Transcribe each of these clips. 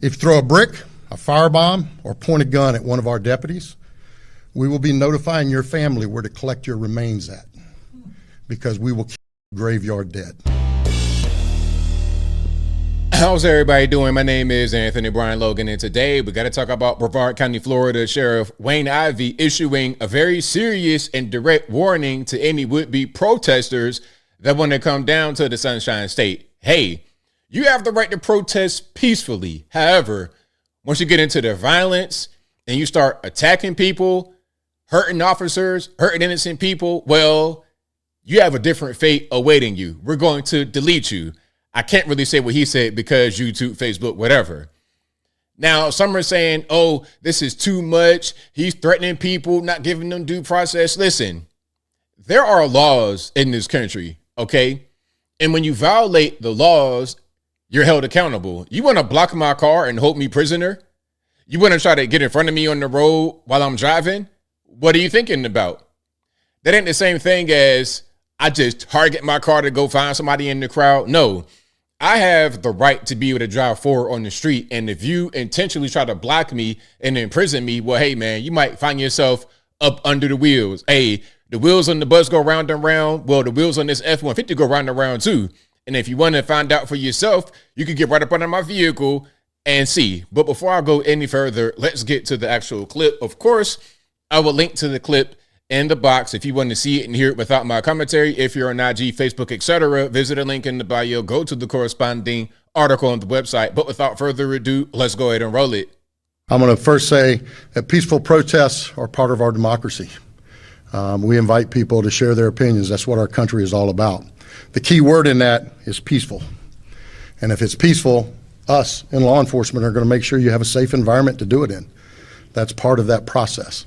If you throw a brick, a firebomb, or point a gun at one of our deputies, we will be notifying your family where to collect your remains at, because we will keep you graveyard dead. How's everybody doing? My name is Anthony Brian Logan, and today we got to talk about Brevard County, Florida Sheriff Wayne Ivey issuing a very serious and direct warning to any would-be protesters that want to come down to the Sunshine State. Hey, you have the right to protest peacefully. However, once you get into the violence and you start attacking people, hurting officers, hurting innocent people, well, you have a different fate awaiting you. We're going to delete you. I can't really say what he said because YouTube, Facebook, whatever. Now, some are saying, oh, this is too much. He's threatening people, not giving them due process. Listen, there are laws in this country, okay? And when you violate the laws, you're held accountable. You want to block my car and hold me prisoner? You want to try to get in front of me on the road while I'm driving? What are you thinking about? That ain't the same thing as I just target my car to go find somebody in the crowd. No, I have the right to be able to drive forward on the street. And if you intentionally try to block me and imprison me, well, hey, man, you might find yourself up under the wheels. Hey, the wheels on the bus go round and round. Well, the wheels on this F-150 go round and round too. And if you want to find out for yourself, you can get right up under my vehicle and see. But before I go any further, let's get to the actual clip. Of course, I will link to the clip in the box if you want to see it and hear it without my commentary. If you're on IG, Facebook, etc., visit a link in the bio, go to the corresponding article on the website. But without further ado, let's go ahead and roll it. I'm going to first say that peaceful protests are part of our democracy. We invite people to share their opinions. That's what our country is all about. The key word in that is peaceful. And if it's peaceful, us in law enforcement are going to make sure you have a safe environment to do it in. That's part of that process.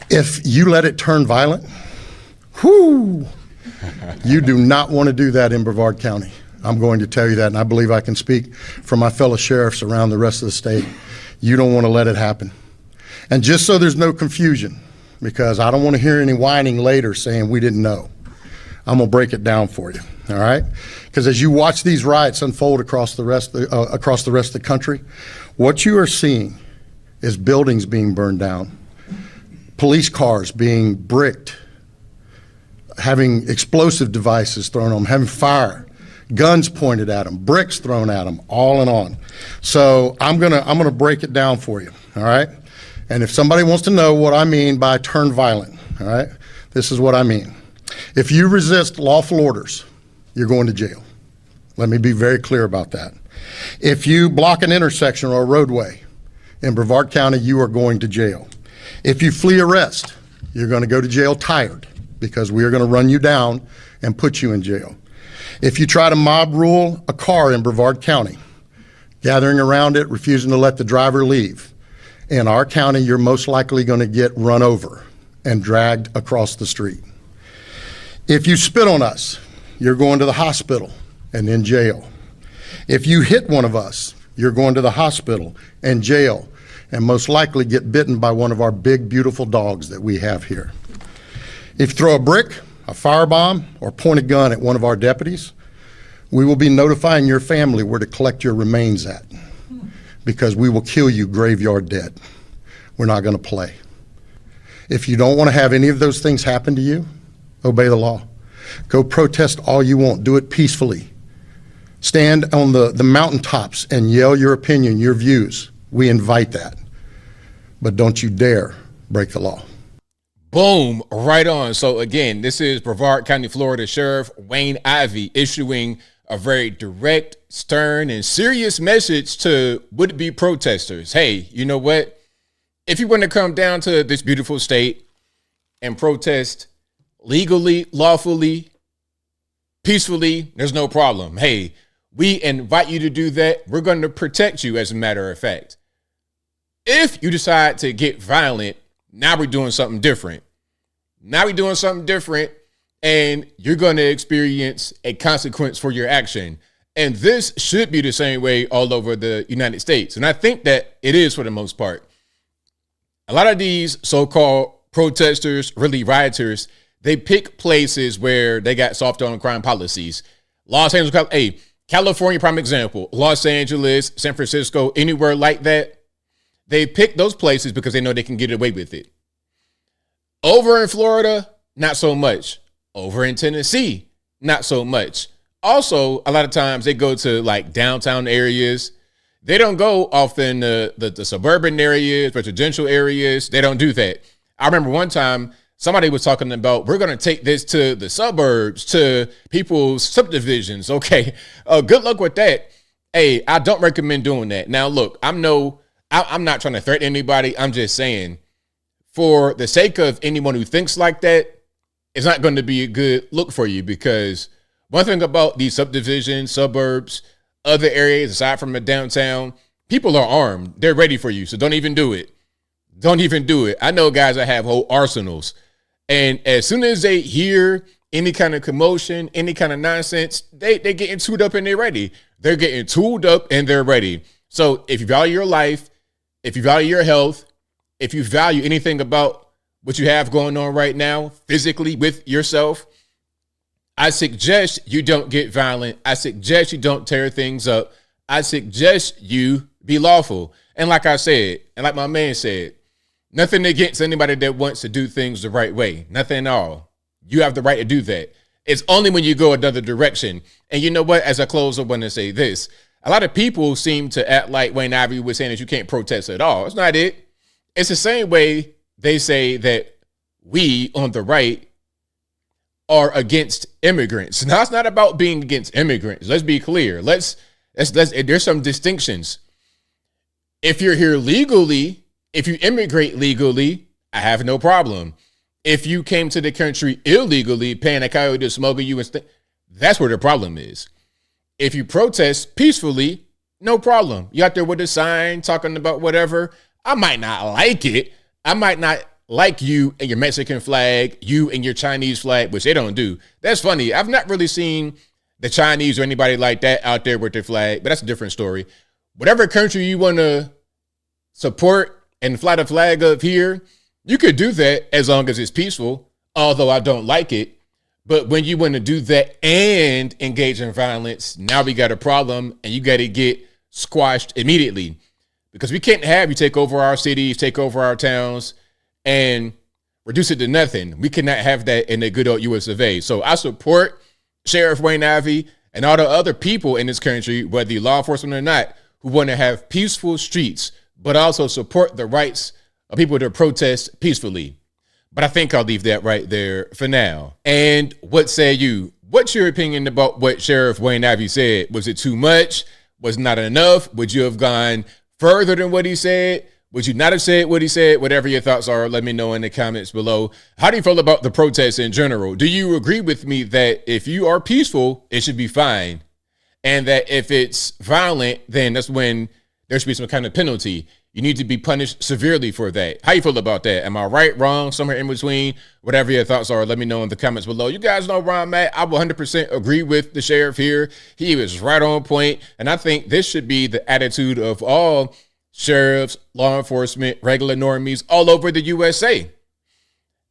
If you let it turn violent, you do not want to do that in Brevard County. I'm going to tell you that, and I believe I can speak for my fellow sheriffs around the rest of the state. You don't want to let it happen. And just so there's no confusion, because I don't want to hear any whining later saying we didn't know, I'm going to break it down for you, all right? Because as you watch these riots unfold across the rest of the country, what you are seeing is buildings being burned down, police cars being bricked, having explosive devices thrown on them, having fire, guns pointed at them, bricks thrown at them, all and on. So I'm gonna break it down for you, all right? And if somebody wants to know what I mean by turn violent, all right, this is what I mean. If you resist lawful orders, you're going to jail. Let me be very clear about that. If you block an intersection or a roadway in Brevard County, you are going to jail. If you flee arrest, you're going to go to jail tired, because we are going to run you down and put you in jail. If you try to mob rule a car in Brevard County, gathering around it, refusing to let the driver leave, in our county, you're most likely going to get run over and dragged across the street. If you spit on us, you're going to the hospital and in jail. If you hit one of us, you're going to the hospital and jail, and most likely get bitten by one of our big, beautiful dogs that we have here. If you throw a brick, a firebomb, or point a gun at one of our deputies, we will be notifying your family where to collect your remains at, because we will kill you graveyard dead. We're not going to play. If you don't want to have any of those things happen to you, obey the law. Go protest all you want. Do it peacefully. Stand on the mountaintops and yell your opinion, your views. We invite that. But don't you dare break the law. Boom, right on. So again, this is Brevard County, Florida Sheriff Wayne Ivey issuing a very direct, stern, and serious message to would-be protesters. Hey, you know what? If you want to come down to this beautiful state and protest legally, lawfully, peacefully, there's no problem. Hey, we invite you to do that. We're going to protect you, as a matter of fact. If you decide to get violent, now we're doing something different. Now we're doing something different, and you're going to experience a consequence for your action. And this should be the same way all over the United States. And I think that it is for the most part. A lot of these so-called protesters, really rioters, they pick places where they got soft on crime policies. Los Angeles, hey, California, prime example, Los Angeles, San Francisco, anywhere like that. They pick those places because they know they can get away with it. Over in Florida, not so much. Over in Tennessee, not so much. Also, a lot of times they go to like downtown areas. They don't go often the suburban areas, residential areas. They don't do that. I remember one time somebody was talking about, we're going to take this to the suburbs, to people's subdivisions. Okay, good luck with that. Hey, I don't recommend doing that. Now, look, I'm not trying to threaten anybody. I'm just saying, for the sake of anyone who thinks like that, it's not going to be a good look for you, because one thing about these subdivisions, suburbs, other areas aside from the downtown, people are armed. They're ready for you. So don't even do it. Don't even do it. I know guys that have whole arsenals. And as soon as they hear any kind of commotion, any kind of nonsense, they getting tooled up and they're ready. They're getting tooled up and they're ready. So if you value your life, if you value your health, if you value anything about what you have going on right now, physically with yourself, I suggest you don't get violent. I suggest you don't tear things up. I suggest you be lawful. And like I said, and like my man said, nothing against anybody that wants to do things the right way. Nothing at all. You have the right to do that. It's only when you go another direction. And you know what? As I close, I want to say this. A lot of people seem to act like Wayne Ivey was saying that you can't protest at all. It's not it. It's the same way they say that we on the right are against immigrants. Now, it's not about being against immigrants. Let's be clear. Let's there's some distinctions. If you're here legally, if you immigrate legally, I have no problem. If you came to the country illegally, paying a coyote to smuggle you, that's where the problem is. If you protest peacefully, no problem. You out there with a sign talking about whatever. I might not like it. I might not like you and your Mexican flag, you and your Chinese flag, which they don't do. That's funny. I've not really seen the Chinese or anybody like that out there with their flag, but that's a different story. Whatever country you want to support and fly the flag of here, you could do that as long as it's peaceful, although I don't like it. But when you want to do that and engage in violence, now we got a problem and you got to get squashed immediately, because we can't have you take over our cities, take over our towns, and reduce it to nothing. We cannot have that in the good old US of A. So I support Sheriff Wayne Ivey and all the other people in this country, whether you're law enforcement or not, who want to have peaceful streets, but also support the rights of people to protest peacefully. But I think I'll leave that right there for now. And what say you? What's your opinion about what Sheriff Wayne Ivey said? Was it too much? Was it not enough? Would you have gone further than what he said? Would you not have said what he said? Whatever your thoughts are, let me know in the comments below. How do you feel about the protests in general? Do you agree with me that if you are peaceful, it should be fine? And that if it's violent, then that's when there should be some kind of penalty. You need to be punished severely for that. How you feel about that? Am I right, wrong, somewhere in between? Whatever your thoughts are, let me know in the comments below. You guys know where I'm at. I will 100% agree with the sheriff here. He was right on point. And I think this should be the attitude of all sheriffs, law enforcement, regular normies all over the USA.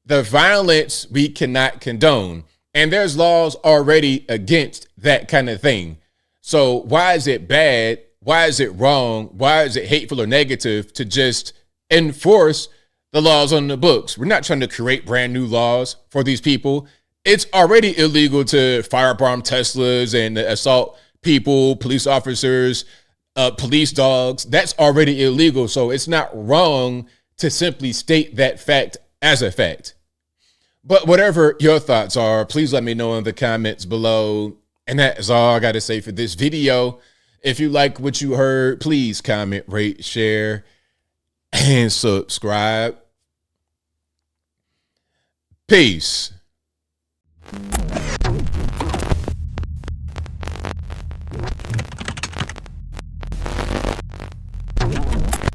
The violence we cannot condone. And there's laws already against that kind of thing. So why is it bad? Why is it wrong? Why is it hateful or negative to just enforce the laws on the books? We're not trying to create brand new laws for these people. It's already illegal to firebomb Teslas and assault people, police officers, police dogs. That's already illegal. So it's not wrong to simply state that fact as a fact. But whatever your thoughts are, please let me know in the comments below. And that is all I got to say for this video. If you like what you heard, please comment, rate, share, and subscribe. Peace.